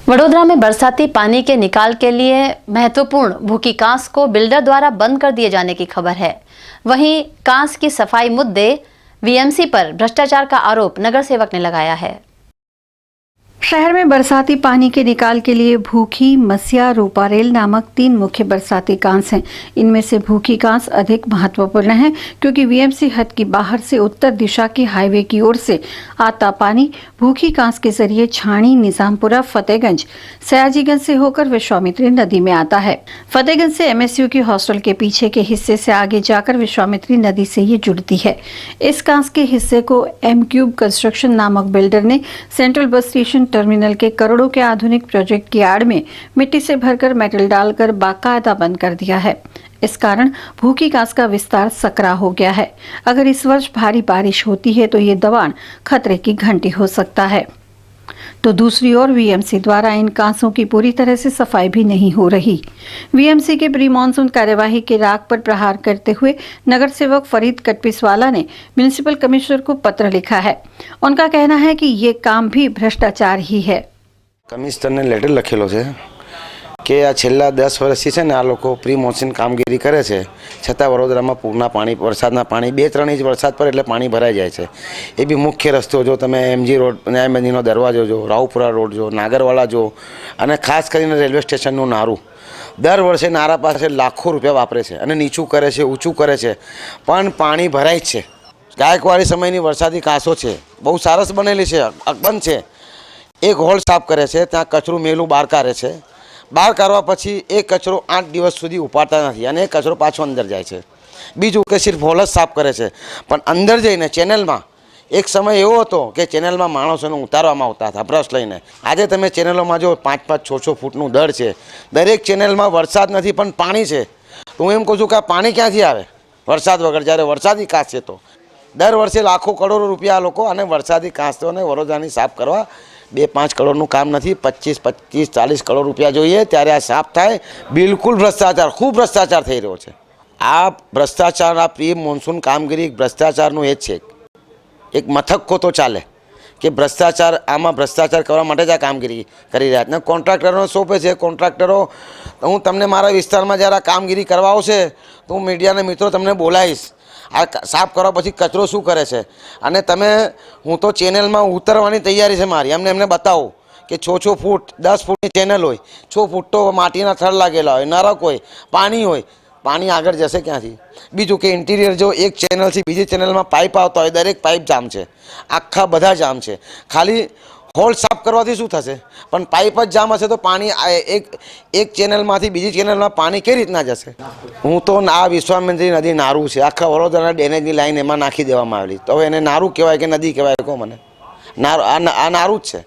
वडोदरा में बरसाती पानी के निकाल के लिए महत्वपूर्ण भूखी कांस को बिल्डर द्वारा बंद कर दिए जाने की खबर है। वहीं कांस की सफाई मुद्दे वीएमसी पर भ्रष्टाचार का आरोप नगर सेवक ने लगाया है। शहर में बरसाती पानी के निकाल के लिए भूखी, मसिया, रूपारेल नामक 3 मुख्य बरसाती कांस हैं। इनमें से भूखी कांस अधिक महत्वपूर्ण है क्योंकि वीएमसी हद की बाहर से उत्तर दिशा के हाईवे की ओर से आता पानी भूखी कांस के जरिए छाणी, निजामपुरा, फतेहगंज, सयाजीगंज से होकर विश्वामित्री नदी में आता है। फतेहगंज से एमएसयू की हॉस्टल के पीछे के हिस्से से आगे जाकर विश्वामित्री नदी से ये जुड़ती है। इस कांस के हिस्से को M-Cube कंस्ट्रक्शन नामक बिल्डर ने सेंट्रल बस स्टेशन टर्मिनल के करोड़ों के आधुनिक प्रोजेक्ट की आड़ में मिट्टी से भरकर मेटल डालकर बाकायदा बंद कर दिया है। इस कारण भूखी कांस का विस्तार सकरा हो गया है। अगर इस वर्ष भारी बारिश होती है तो ये दबाण खतरे की घंटी हो सकता है। तो दूसरी ओर वीएमसी द्वारा इन कांसों की पूरी तरह से सफाई भी नहीं हो रही। वीएमसी के प्री मानसून कार्यवाही के राग पर प्रहार करते हुए नगर सेवक फरीद कटपिसवाला ने म्युनिसिपल कमिश्नर को पत्र लिखा है। उनका कहना है कि ये काम भी भ्रष्टाचार ही है। कमिश्नर ने लेटर लखेलो है कि आ छेल्ला 10 वर्षથી છે ને આ લોકો પ્રી મોન્સૂન કામગીરી કરે છે, છતાં વડોદરામાં પૂરના પાણી, વરસાદના પાણી 2-3 ઇંચ વરસાદ પડે એટલે પાણી ભરાઈ જાય છે। એ બી મુખ્ય રસ્તો જો તમે MG રોડ, ન્યાયબંધીનો દરવાજો જો, રાવપુરા રોડ જો, નાગરવાલા જો અને ખાસ કરીને રેલવે સ્ટેશનનું નારું દર વર્ષે નારા પાસે લાખો રૂપિયા વાપરે છે અને નીચું કરે છે, ઊંચું કરે છે, પણ પાણી ભરાય જ છે। ગાયકવાડી સમયની વરસાદી કાંસો છે, બહુ સરસ બનેલી છે, અકબંધ છે। એક હોલ સાફ કરે છે, ત્યાં કચરું મેલું બહાર કાઢે છે। બહાર કાઢવા પછી એ કચરો 8 દિવસ સુધી ઉપાડતા નથી અને એ કચરો પાછો અંદર જાય છે। બીજું કે સિર્ફ હોલ જ સાફ કરે છે, પણ અંદર જઈને ચેનલમાં એક સમય એવો હતો કે ચેનલમાં માણસોને ઉતારવામાં આવતા હતા બ્રશ લઈને। આજે તમે ચેનલોમાં જો 5-5, 6-6 ફૂટનું દર છે। દરેક ચેનલમાં વરસાદ નથી પણ પાણી છે। તો હું એમ કહું છું કે આ પાણી ક્યાંથી આવે વરસાદ વગર, જ્યારે વરસાદી કાંસ છે તો દર વર્ષે લાખો કરોડો રૂપિયા આ લોકો અને વરસાદી કાંસોને વડોદરાની સાફ કરવા 2-5 કરોડનું કામ નથી, 25-40 કરોડ રૂપિયા જોઈએ ત્યારે આ સાફ થાય। બિલકુલ ભ્રષ્ટાચાર, ખૂબ ભ્રષ્ટાચાર થઈ રહ્યો છે। આ ભ્રષ્ટાચાર, આ પ્રી મોન્સૂન કામગીરી ભ્રષ્ટાચારનું એ જ છે। એક મથક્કો તો ચાલે કે ભ્રષ્ટાચાર, આમાં ભ્રષ્ટાચાર કરવા માટે જ આ કામગીરી કરી રહ્યા છે। કોન્ટ્રાક્ટરોને સોંપે છે। કોન્ટ્રાક્ટરો, હું તમને મારા વિસ્તારમાં જ્યારે આ કામગીરી કરવા આવશે તો હું મીડિયાના મિત્રો તમને બોલાવીશ આ સાફ કરવા પછી કચરો શું કરે છે। અને તમે, હું તો ચેનલમાં ઉતરવાની તૈયારી છે મારી। એમને બતાવો કે 6-6 ફૂટ 10 ફૂટની ચેનલ હોય, 6 ફૂટ તો માટીના થડ લાગેલા હોય, નરક હોય, પાણી હોય, પાણી આગળ જશે ક્યાંથી? બીજું કે ઇન્ટિરિયર જો એક ચેનલથી બીજી ચેનલમાં પાઇપ આવતા હોય, દરેક પાઇપ જામ છે, આખા બધા જામ છે। ખાલી હોલ સાફ કરવાથી શું થશે? પણ પાઇપ જ જામ હશે તો પાણી એક ચેનલમાંથી બીજી ચેનલમાં પાણી કેવી રીતના જશે? હું તો આ વિશ્વામિત્રી નદી નારું છે, આખા વડોદરાના ડ્રેનેજની લાઈન એમાં નાખી દેવામાં આવેલી, તો હવે એને નારું કહેવાય કે નદી કહેવાય? કહો મને। આ નારું જ છે।